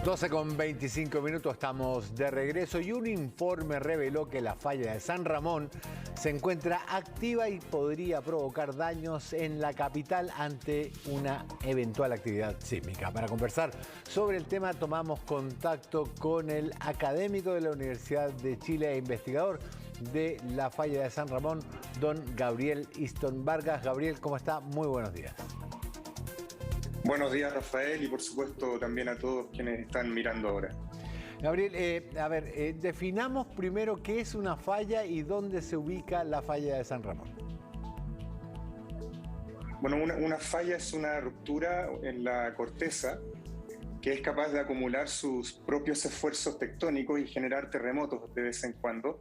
12:25, estamos de regreso y un informe reveló que la falla de San Ramón se encuentra activa y podría provocar daños en la capital ante una eventual actividad sísmica. Para conversar sobre el tema tomamos contacto con el académico de la Universidad de Chile e investigador de la falla de San Ramón, don Gabriel Easton Vargas. Gabriel, ¿cómo está? Muy buenos días. Buenos días, Rafael, y por supuesto también a todos quienes están mirando ahora. Gabriel, definamos primero qué es una falla y dónde se ubica la falla de San Ramón. Bueno, una falla es una ruptura en la corteza que es capaz de acumular sus propios esfuerzos tectónicos y generar terremotos de vez en cuando.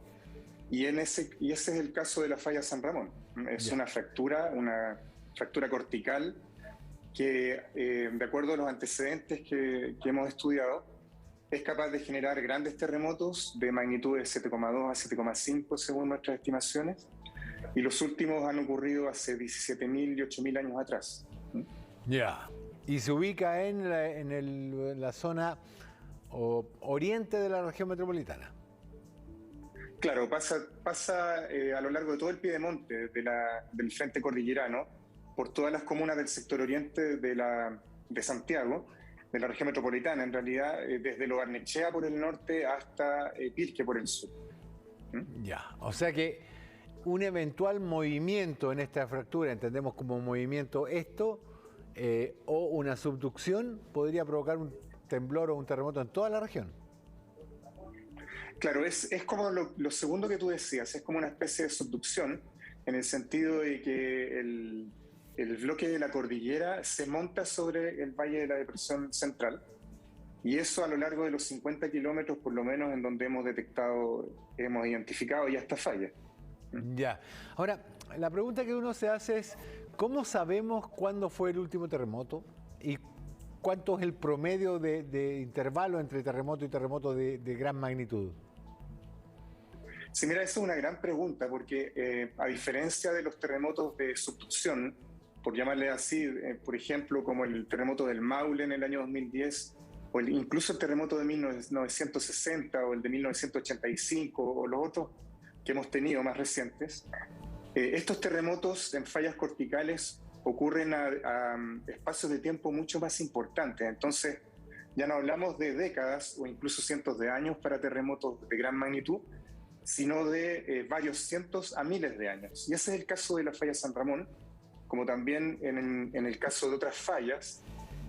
Y ese es el caso de la falla San Ramón. Es una fractura cortical que, de acuerdo a los antecedentes que hemos estudiado, es capaz de generar grandes terremotos de magnitudes 7,2 a 7,5 según nuestras estimaciones, y los últimos han ocurrido hace 17.000 y 8.000 años atrás. Ya. Y se ubica en la zona oriente de la región metropolitana. Claro, pasa a lo largo de todo el piedemonte del frente cordillerano, por todas las comunas del sector oriente de Santiago, de la región metropolitana, en realidad, desde Lo Barnechea por el norte hasta Pirque por el sur. Ya, o sea que un eventual movimiento en esta fractura, entendemos como movimiento esto, o una subducción, podría provocar un temblor o un terremoto en toda la región. Claro, es como lo segundo que tú decías, es como una especie de subducción, en el sentido de que el bloque de la cordillera se monta sobre el Valle de la Depresión Central, y eso a lo largo de los 50 kilómetros por lo menos en donde hemos identificado ya esta falla. Ya. Ahora, la pregunta que uno se hace es, ¿cómo sabemos cuándo fue el último terremoto? ¿Y cuánto es el promedio de intervalo entre terremoto y terremoto de gran magnitud? Sí, mira, esa es una gran pregunta, porque a diferencia de los terremotos de subducción, por llamarle así, por ejemplo, como el terremoto del Maule en el año 2010, o incluso el terremoto de 1960 o el de 1985, o los otros que hemos tenido más recientes, estos terremotos en fallas corticales ocurren a espacios de tiempo mucho más importantes. Entonces, ya no hablamos de décadas o incluso cientos de años para terremotos de gran magnitud, sino de varios cientos a miles de años. Y ese es el caso de la falla San Ramón, como también en el caso de otras fallas,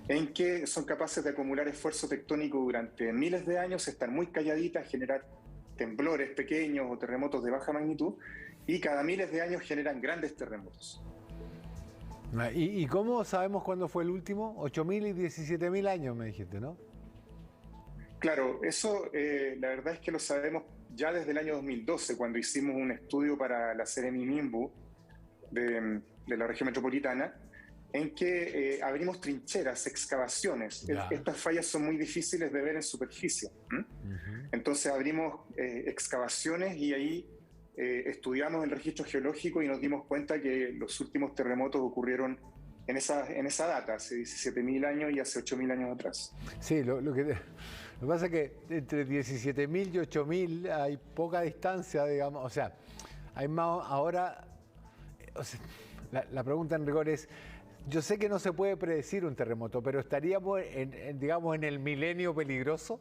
en que son capaces de acumular esfuerzo tectónico durante miles de años, estar muy calladitas, generar temblores pequeños o terremotos de baja magnitud, y cada miles de años generan grandes terremotos. ¿Y cómo sabemos cuándo fue el último? 8.000 y 17.000 años, me dijiste, ¿no? Claro, eso la verdad es que lo sabemos ya desde el año 2012, cuando hicimos un estudio para la Seremi Minbu de la región metropolitana, en que abrimos trincheras, excavaciones. Estas fallas son muy difíciles de ver en superficie. Entonces abrimos excavaciones y ahí estudiamos el registro geológico y nos dimos cuenta que los últimos terremotos ocurrieron en esa data, hace 17.000 años y hace 8.000 años atrás. Sí, lo que pasa es que entre 17.000 y 8.000 hay poca distancia, digamos, o sea, hay más ahora, o sea, la pregunta en rigor es, yo sé que no se puede predecir un terremoto, pero ¿estaríamos digamos, en el milenio peligroso?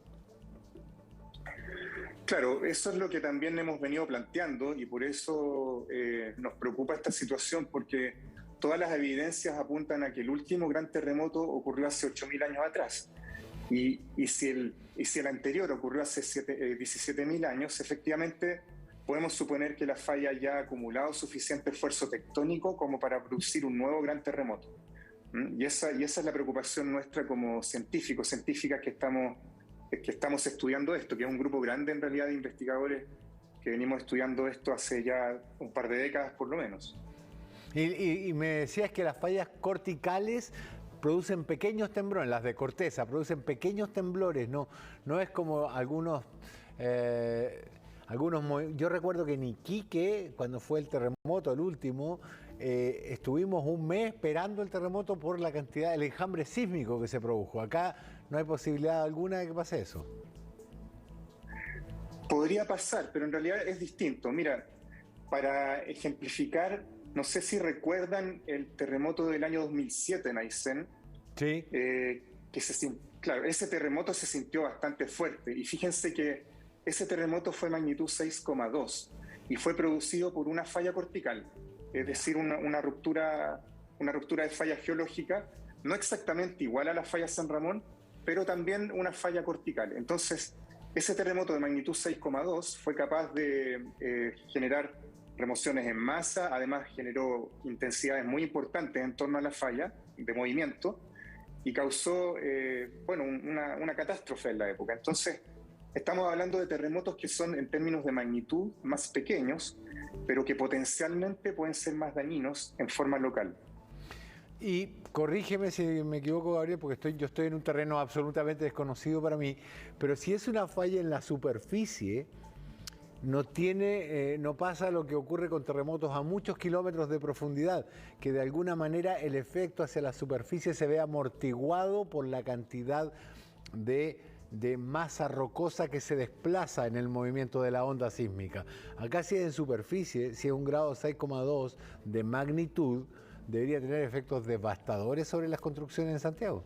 Claro, eso es lo que también hemos venido planteando, y por eso nos preocupa esta situación, porque todas las evidencias apuntan a que el último gran terremoto ocurrió hace 8.000 años atrás. Y si el anterior ocurrió hace 17.000 años, efectivamente podemos suponer que la falla ya ha acumulado suficiente esfuerzo tectónico como para producir un nuevo gran terremoto. Y esa es la preocupación nuestra como científicas que estamos estudiando esto, que es un grupo grande en realidad de investigadores que venimos estudiando esto hace ya un par de décadas por lo menos. Y me decías que las fallas corticales producen pequeños temblores, las de corteza producen pequeños temblores, no es como algunos yo recuerdo que en Iquique, cuando fue el terremoto, el último, estuvimos un mes esperando el terremoto por la cantidad, el enjambre sísmico que se produjo. Acá no hay posibilidad alguna de que pase eso. Podría pasar, pero en realidad es distinto. Mira, para ejemplificar, no sé si recuerdan el terremoto del año 2007 en Aysén. Sí. Claro, ese terremoto se sintió bastante fuerte. Y fíjense que ese terremoto fue magnitud 6,2 y fue producido por una falla cortical, es decir, una ruptura de falla geológica, no exactamente igual a la falla San Ramón, pero también una falla cortical. Entonces, ese terremoto de magnitud 6,2 fue capaz de generar remociones en masa, además generó intensidades muy importantes en torno a la falla de movimiento y causó una catástrofe en la época. Entonces, estamos hablando de terremotos que son en términos de magnitud más pequeños, pero que potencialmente pueden ser más dañinos en forma local. Y corrígeme si me equivoco, Gabriel, porque yo estoy en un terreno absolutamente desconocido para mí, pero si es una falla en la superficie, no pasa lo que ocurre con terremotos a muchos kilómetros de profundidad, que de alguna manera el efecto hacia la superficie se ve amortiguado por la cantidad de masa rocosa que se desplaza en el movimiento de la onda sísmica. Acá si es en superficie, si es un grado 6,2 de magnitud, debería tener efectos devastadores sobre las construcciones en Santiago.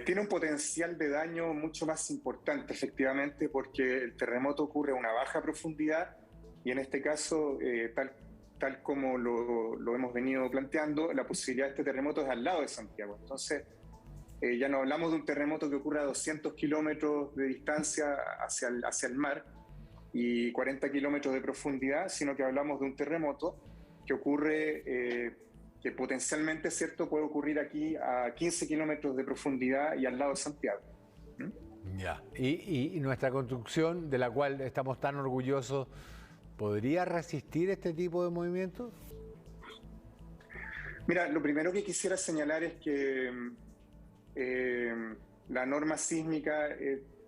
Tiene un potencial de daño mucho más importante, efectivamente, porque el terremoto ocurre a una baja profundidad y en este caso, tal como lo hemos venido planteando, la posibilidad de este terremoto es al lado de Santiago. Entonces, ya no hablamos de un terremoto que ocurre a 200 kilómetros de distancia hacia el mar y 40 kilómetros de profundidad, sino que hablamos de un terremoto que ocurre, que potencialmente, ¿cierto?, puede ocurrir aquí a 15 kilómetros de profundidad y al lado de Santiago. Ya. ¿Y nuestra construcción, de la cual estamos tan orgullosos, podría resistir este tipo de movimientos? Mira, lo primero que quisiera señalar es que la norma sísmica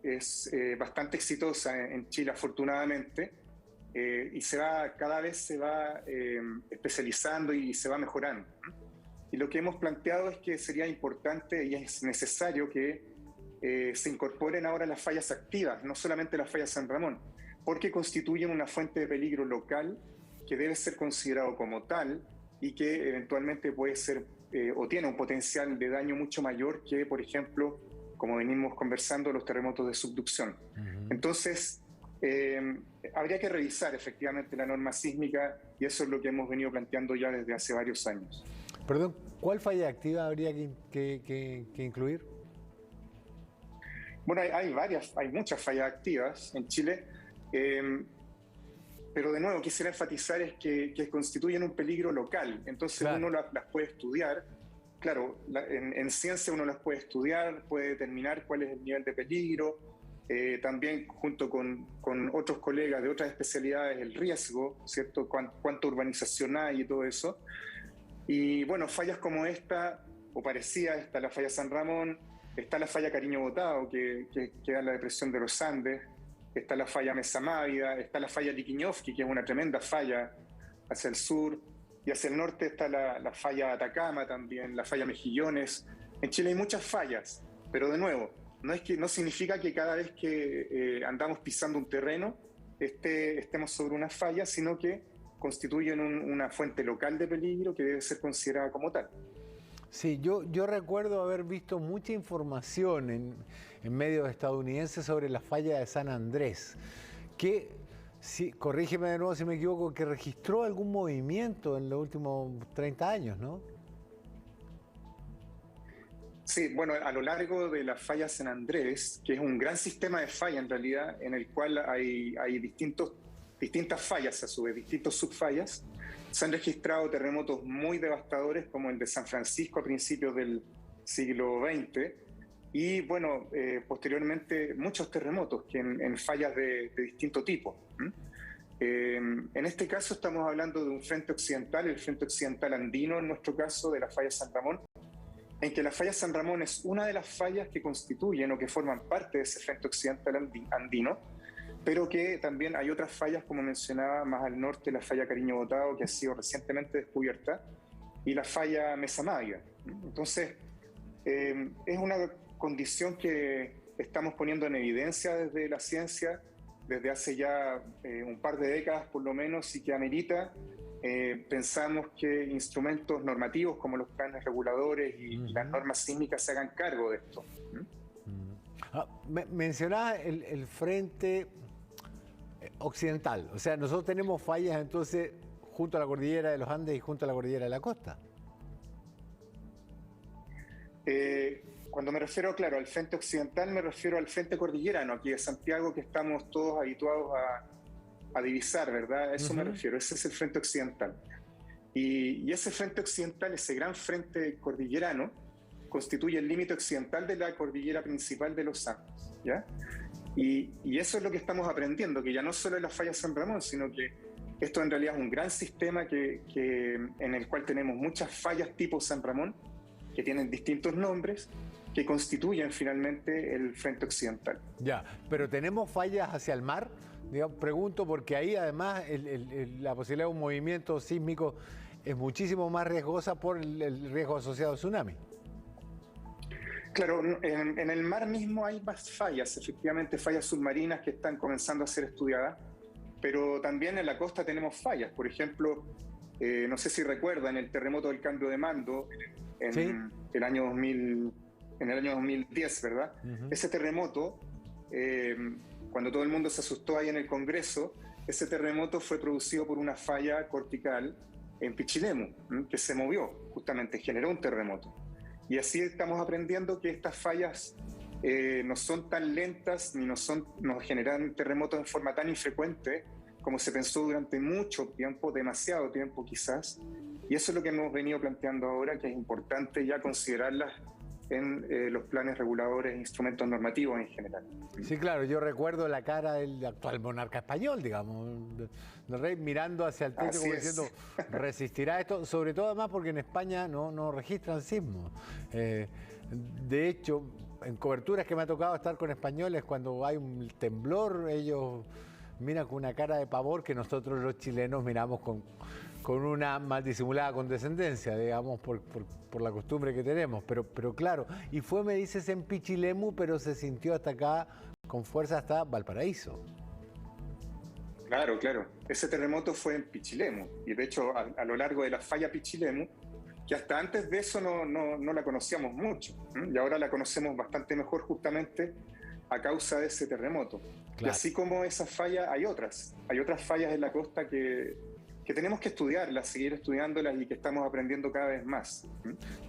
es bastante exitosa en Chile, afortunadamente, y cada vez se va especializando y se va mejorando. Y lo que hemos planteado es que sería importante y es necesario que se incorporen ahora las fallas activas, no solamente las fallas San Ramón, porque constituyen una fuente de peligro local que debe ser considerado como tal y que eventualmente puede ser o tiene un potencial de daño mucho mayor que, por ejemplo, como venimos conversando, los terremotos de subducción. Entonces, habría que revisar efectivamente la norma sísmica y eso es lo que hemos venido planteando ya desde hace varios años. Perdón, ¿cuál falla activa habría que incluir? Bueno, hay muchas fallas activas en Chile, pero de nuevo quisiera enfatizar es que constituyen un peligro local, entonces claro, uno las puede estudiar. Claro, en ciencia uno las puede estudiar, puede determinar cuál es el nivel de peligro, también junto con otros colegas de otras especialidades el riesgo, ¿cierto? Cuánta urbanización hay y todo eso. Y bueno, fallas como esta, o parecida a esta, la falla San Ramón, está la falla Cariño Botado, que da en la depresión de los Andes, está la falla Mesa Mávida, está la falla Liquiñovsky, que es una tremenda falla hacia el sur, y hacia el norte está la falla Atacama también, la falla Mejillones. En Chile hay muchas fallas, pero de nuevo, no significa que cada vez que andamos pisando un terreno estemos sobre una falla, sino que constituyen una fuente local de peligro que debe ser considerada como tal. Sí, yo recuerdo haber visto mucha información en medios estadounidenses sobre la falla de San Andrés, que, corrígeme de nuevo si me equivoco, que registró algún movimiento en los últimos 30 años, ¿no? Sí, bueno, a lo largo de la falla San Andrés, que es un gran sistema de falla en realidad, en el cual hay distintas fallas a su vez, distintos subfallas, se han registrado terremotos muy devastadores como el de San Francisco a principios del siglo XX y bueno, posteriormente muchos terremotos que en fallas de distinto tipo. En este caso estamos hablando de un frente occidental, el frente occidental andino en nuestro caso, de la falla San Ramón, en que la falla San Ramón es una de las fallas que constituyen o que forman parte de ese frente occidental andino, pero que también hay otras fallas, como mencionaba, más al norte, la falla Cariño Botado, que ha sido recientemente descubierta, y la falla Mesa Magia. Entonces, es una condición que estamos poniendo en evidencia desde la ciencia, desde hace ya un par de décadas por lo menos, y que amerita, pensamos que instrumentos normativos como los planes reguladores y las normas sísmicas se hagan cargo de esto. Mencionaba el frente occidental, o sea, nosotros tenemos fallas entonces junto a la cordillera de los Andes y junto a la cordillera de la costa. Cuando me refiero, claro, al frente occidental, me refiero al frente cordillerano, aquí de Santiago, que estamos todos habituados a divisar, ¿verdad? A eso me refiero, ese es el frente occidental. Y ese frente occidental, ese gran frente cordillerano, constituye el límite occidental de la cordillera principal de los Andes, ¿ya? Y eso es lo que estamos aprendiendo, que ya no solo es la falla San Ramón, sino que esto en realidad es un gran sistema en el cual tenemos muchas fallas tipo San Ramón, que tienen distintos nombres, que constituyen finalmente el frente occidental. Ya, pero ¿tenemos fallas hacia el mar? Digamos, pregunto porque ahí además la posibilidad de un movimiento sísmico es muchísimo más riesgosa por el riesgo asociado al tsunami. Claro, en el mar mismo hay más fallas, efectivamente fallas submarinas que están comenzando a ser estudiadas, pero también en la costa tenemos fallas. Por ejemplo, no sé si recuerdan el terremoto del cambio de mando en el año 2010, ¿verdad? Ese terremoto, cuando todo el mundo se asustó ahí en el Congreso, ese terremoto fue producido por una falla cortical en Pichilemu, que se movió, justamente generó un terremoto. Y así estamos aprendiendo que estas fallas no son tan lentas ni nos generan terremotos en forma tan infrecuente como se pensó durante mucho tiempo, demasiado tiempo quizás. Y eso es lo que hemos venido planteando ahora, que es importante ya considerarlas en los planes reguladores e instrumentos normativos en general. Sí, claro, yo recuerdo la cara del actual monarca español, digamos, del rey mirando hacia el techo como diciendo, ¿resistirá esto? Sobre todo además porque en España no registran sismos. De hecho, en coberturas que me ha tocado estar con españoles, cuando hay un temblor, ellos miran con una cara de pavor que nosotros los chilenos miramos con una mal disimulada condescendencia, digamos, por la costumbre que tenemos. Pero claro, y fue, me dices, en Pichilemu, pero se sintió hasta acá con fuerza hasta Valparaíso. Claro, claro. Ese terremoto fue en Pichilemu. Y de hecho, a lo largo de la falla Pichilemu, que hasta antes de eso no la conocíamos mucho. Y ahora la conocemos bastante mejor justamente a causa de ese terremoto. Claro. Y así como esa falla, hay otras fallas en la costa que tenemos que estudiarlas, seguir estudiándolas y que estamos aprendiendo cada vez más.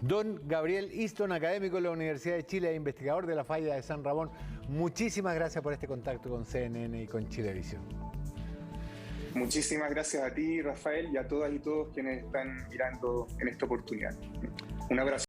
Don Gabriel Easton, académico de la Universidad de Chile e investigador de la falla de San Ramón, muchísimas gracias por este contacto con CNN y con Chilevisión. Muchísimas gracias a ti, Rafael, y a todas y todos quienes están mirando en esta oportunidad. Un abrazo.